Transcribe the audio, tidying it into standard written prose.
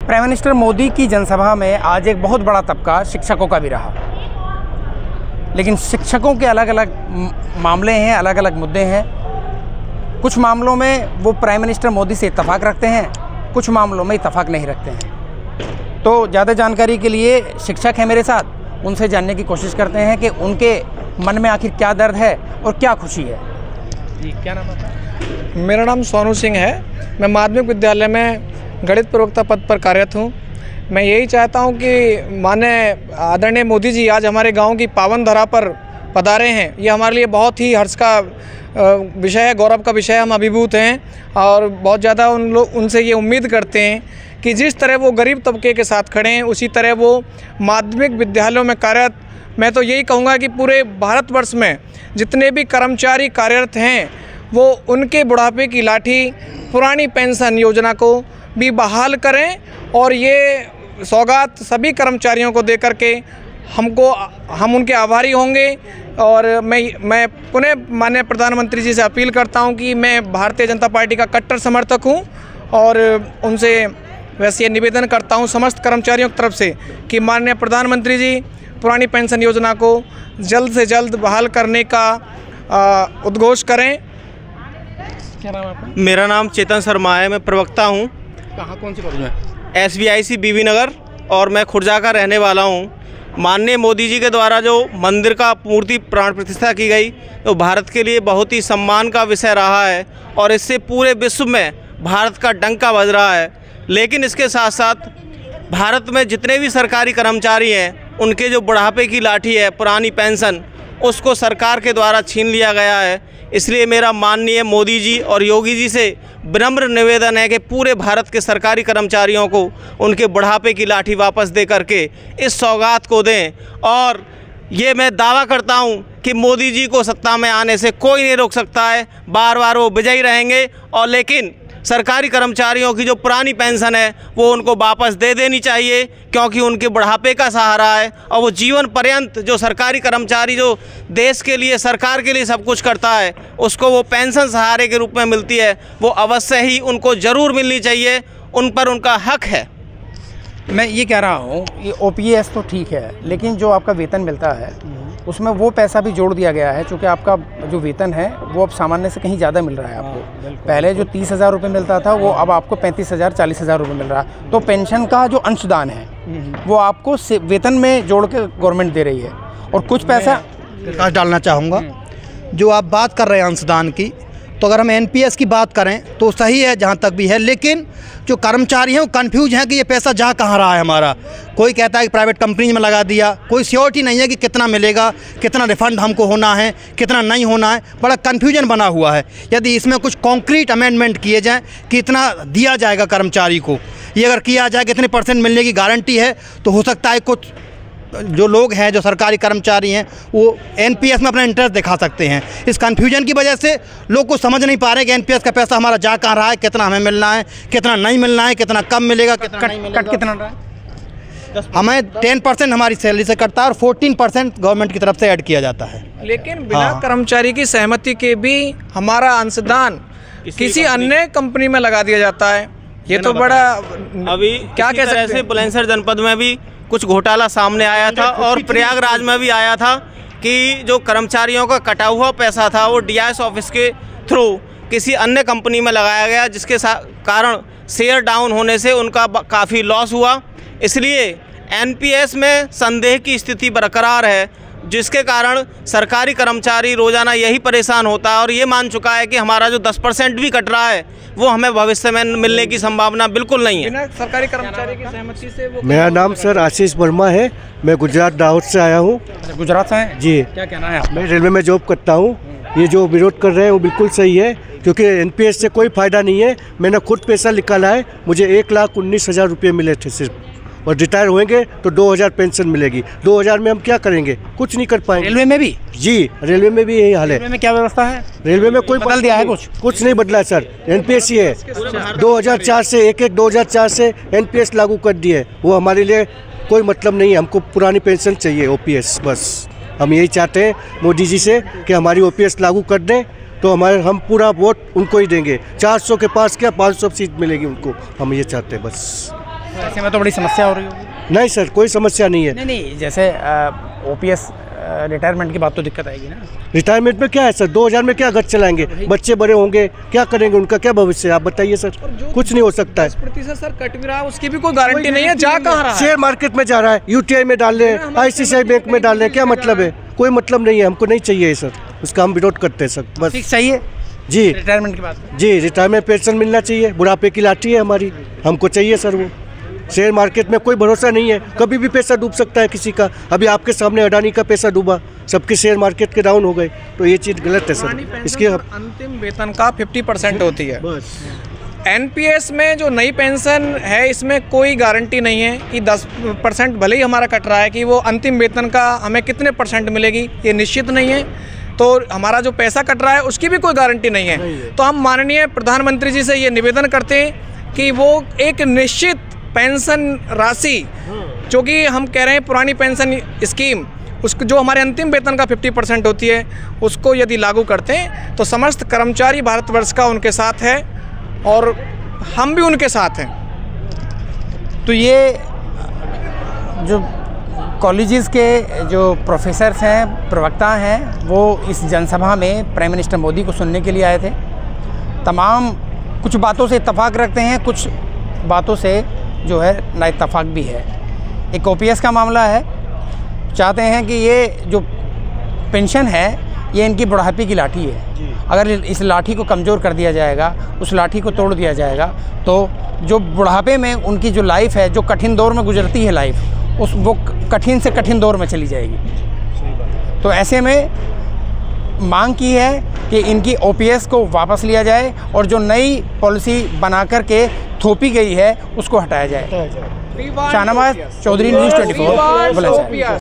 Prime minister Modi की जनसभा में आज एक बहुत बड़ा तबका शिक्षकों का भी रहा, लेकिन शिक्षकों के अलग अलग मामले हैं, अलग अलग मुद्दे हैं। कुछ मामलों में वो प्राइम मिनिस्टर मोदी से इत्तेफाक रखते हैं, कुछ मामलों में इत्तेफाक नहीं रखते हैं। तो ज़्यादा जानकारी के लिए शिक्षक हैं मेरे साथ, उनसे जानने की कोशिश करते हैं कि उनके मन में आखिर क्या दर्द है और क्या खुशी है। जी, क्या नाम है? मेरा नाम सोनू सिंह है। मैं माध्यमिक विद्यालय में गणित प्रवक्ता पद पर कार्यरत हूँ। मैं यही चाहता हूँ कि माननीय आदरणीय मोदी जी आज हमारे गांव की पावन धरा पर पधारे हैं। ये हमारे लिए बहुत ही हर्ष का विषय है, गौरव का विषय। हम अभिभूत हैं और बहुत ज़्यादा उनसे ये उम्मीद करते हैं कि जिस तरह वो गरीब तबके के साथ खड़े हैं उसी तरह वो माध्यमिक विद्यालयों में कार्यरत, मैं तो यही कहूँगा कि पूरे भारतवर्ष में जितने भी कर्मचारी कार्यरत हैं वो उनके बुढ़ापे की लाठी पुरानी पेंशन योजना को भी बहाल करें और ये सौगात सभी कर्मचारियों को दे करके हम उनके आभारी होंगे। और मैं पुनः माननीय प्रधानमंत्री जी से अपील करता हूं कि मैं भारतीय जनता पार्टी का कट्टर समर्थक हूं और उनसे वैसे ये निवेदन करता हूं समस्त कर्मचारियों की तरफ से कि माननीय प्रधानमंत्री जी पुरानी पेंशन योजना को जल्द से जल्द बहाल करने का उद्घोष करें। क्या नाम है आपका? मेरा नाम चेतन शर्मा है, मैं प्रवक्ता हूँ। कहाँ, कौन सी कॉलेज में? SBIC बीबी नगर, और मैं खुर्जा का रहने वाला हूँ। माननीय मोदी जी के द्वारा जो मंदिर का मूर्ति प्राण प्रतिष्ठा की गई तो भारत के लिए बहुत ही सम्मान का विषय रहा है और इससे पूरे विश्व में भारत का डंका बज रहा है। लेकिन इसके साथ साथ भारत में जितने भी सरकारी कर्मचारी हैं उनके जो बुढ़ापे की लाठी है पुरानी पेंशन, उसको सरकार के द्वारा छीन लिया गया है। इसलिए मेरा माननीय मोदी जी और योगी जी से विनम्र निवेदन है कि पूरे भारत के सरकारी कर्मचारियों को उनके बुढ़ापे की लाठी वापस दे करके इस सौगात को दें। और ये मैं दावा करता हूं कि मोदी जी को सत्ता में आने से कोई नहीं रोक सकता है, बार बार वो विजयी रहेंगे। और लेकिन सरकारी कर्मचारियों की जो पुरानी पेंशन है वो उनको वापस दे देनी चाहिए, क्योंकि उनके बुढ़ापे का सहारा है और वो जीवन पर्यंत जो सरकारी कर्मचारी जो देश के लिए सरकार के लिए सब कुछ करता है उसको वो पेंशन सहारे के रूप में मिलती है, वो अवश्य ही उनको ज़रूर मिलनी चाहिए, उन पर उनका हक है। मैं ये कह रहा हूँ ये OPS तो ठीक है, लेकिन जो आपका वेतन मिलता है उसमें वो पैसा भी जोड़ दिया गया है, क्योंकि आपका जो वेतन है वो अब सामान्य से कहीं ज़्यादा मिल रहा है आपको। पहले जो 30,000 रुपये मिलता था वो अब आपको 35,000 40,000 रुपये मिल रहा है। तो पेंशन का जो अंशदान है वो आपको वेतन में जोड़ के गवर्नमेंट दे रही है और कुछ पैसा डालना चाहूँगा। जो आप बात कर रहे हैं अंशदान की, तो अगर हम NPS की बात करें तो सही है जहाँ तक भी है, लेकिन जो कर्मचारी हैं वो कन्फ्यूज हैं कि ये पैसा जा कहाँ रहा है हमारा। कोई कहता है कि प्राइवेट कंपनी में लगा दिया, कोई श्योरिटी नहीं है कि कितना मिलेगा, कितना रिफंड हमको होना है, कितना नहीं होना है, बड़ा कन्फ्यूजन बना हुआ है। यदि इसमें कुछ कॉन्क्रीट अमेंडमेंट किए जाएँ कि इतना दिया जाएगा कर्मचारी को, ये अगर किया जाए कि इतने % मिलने की गारंटी है, तो हो सकता है कुछ जो लोग हैं जो सरकारी कर्मचारी हैं वो NPS में अपना इंटरेस्ट दिखा सकते हैं। इस कन्फ्यूजन की वजह से लोग को समझ नहीं पा रहे कि NPS का पैसा हमारा जा कहाँ रहा है, कितना हमें मिलना है, कितना नहीं मिलना है, कितना कम मिलेगा, कितना नहीं मिलेगा। कट कितना रहा है? हमें 10% हमारी सैलरी से कटता है और 14% गवर्नमेंट की तरफ से ऐड किया जाता है। लेकिन बिना कर्मचारी की सहमति के भी हमारा अंशदान किसी अन्य कंपनी में लगा दिया जाता है। ये तो बड़ा अभी क्या कह सकते हैं, बुलंदशहर जनपद में भी कुछ घोटाला सामने आया था और प्रयागराज में भी आया था कि जो कर्मचारियों का कटा हुआ पैसा था वो DIS ऑफिस के थ्रू किसी अन्य कंपनी में लगाया गया, जिसके कारण शेयर डाउन होने से उनका काफ़ी लॉस हुआ। इसलिए NPS में संदेह की स्थिति बरकरार है, जिसके कारण सरकारी कर्मचारी रोज़ाना यही परेशान होता है और ये मान चुका है कि हमारा जो 10% भी कट रहा है वो हमें भविष्य में मिलने की संभावना बिल्कुल नहीं है। बिना सरकारी कर्मचारी की सहमति से वो। मेरा नाम सर आशीष वर्मा है, मैं गुजरात दाहोद से आया हूँ। गुजरात से हैं जी? क्या कहना है? मैं रेलवे में जॉब करता हूँ। ये जो विरोध कर रहे हैं वो बिल्कुल सही है, क्योंकि NPS से कोई फ़ायदा नहीं है। मैंने खुद पैसा निकाला है, मुझे 1,19,000 रुपये मिले थे सिर्फ, और रिटायर होंगे तो 2,000 पेंशन मिलेगी। 2,000 में हम क्या करेंगे? कुछ नहीं कर पाएंगे। रेलवे में भी? जी, रेलवे में भी यही हाल है। रेलवे में क्या व्यवस्था है? रेलवे में कोई बदल दिया है? कुछ नहीं बदला है सर, NPS ही है। 2004 से 2004 से NPS लागू कर दिए, वो हमारे लिए कोई मतलब नहीं है। हमको पुरानी पेंशन चाहिए, OPS बस। हम यही चाहते हैं मोदी जी से कि हमारी OPS लागू कर दें, तो हम पूरा वोट उनको ही देंगे। 400 के पास क्या 500 सीट मिलेगी उनको, हम ये चाहते हैं बस। ऐसे में तो बड़ी समस्या हो रही होगी। नहीं सर, कोई समस्या नहीं है। नहीं, जैसे OPS रिटायरमेंट की बात तो दिक्कत आएगी ना। रिटायरमेंट में क्या है सर, 2000 में क्या घर चलाएंगे, बच्चे बड़े होंगे, क्या करेंगे, उनका क्या भविष्य है, आप बताइए सर। कुछ नहीं हो सकता है। 10% सर कट भी रहा है, उसकी भी कोई गारंटी नहीं है, जा कहाँ रहा है। शेयर मार्केट में जा रहा है, UTI में डाल रहे हैं, ICICI बैंक में डाल रहे हैं, क्या मतलब है, कोई मतलब नहीं है, हमको नहीं चाहिए सर, उसका हम विरोध करते हैं सर। बस फिक्स चाहिए जी, रिटायरमेंट की बात। जी रिटायरमेंट पेंशन मिलना चाहिए, बुढ़ापे की लाठी है हमारी, हमको चाहिए सर वो। शेयर मार्केट में कोई भरोसा नहीं है, कभी भी पैसा डूब सकता है किसी का। अभी आपके सामने अडानी का पैसा डूबा, सबके शेयर मार्केट के डाउन हो गए, तो ये चीज़ गलत है सर। इसके अंतिम वेतन का 50% होती है। बस NPS में जो नई पेंशन है, इसमें कोई गारंटी नहीं है कि 10% भले ही हमारा कट रहा है कि वो अंतिम वेतन का हमें कितने % मिलेगी, ये निश्चित नहीं है। तो हमारा जो पैसा कट रहा है उसकी भी कोई गारंटी नहीं है। तो हम माननीय प्रधानमंत्री जी से ये निवेदन करते हैं कि वो एक निश्चित पेंशन राशि, जो कि हम कह रहे हैं पुरानी पेंशन स्कीम, उसको जो हमारे अंतिम वेतन का 50% होती है, उसको यदि लागू करते हैं तो समस्त कर्मचारी भारतवर्ष का उनके साथ है और हम भी उनके साथ हैं। तो ये जो कॉलेजेस के जो प्रोफेसर्स हैं, प्रवक्ता हैं, वो इस जनसभा में प्राइम मिनिस्टर मोदी को सुनने के लिए आए थे। तमाम कुछ बातों से इत्तेफाक रखते हैं, कुछ बातों से जो है ना इत्तेफाक भी है। एक OPS का मामला है, चाहते हैं कि ये जो पेंशन है ये इनकी बुढ़ापे की लाठी है। अगर इस लाठी को कमज़ोर कर दिया जाएगा, उस लाठी को तोड़ दिया जाएगा, तो जो बुढ़ापे में उनकी जो लाइफ है, जो कठिन दौर में गुजरती है लाइफ, वो कठिन से कठिन दौर में चली जाएगी। तो ऐसे में मांग की है कि इनकी OPS को वापस लिया जाए और जो नई पॉलिसी बना कर के थोपी गई है उसको हटाया जाए। शाहनवाज चौधरी, News 24 बुलंदशहर।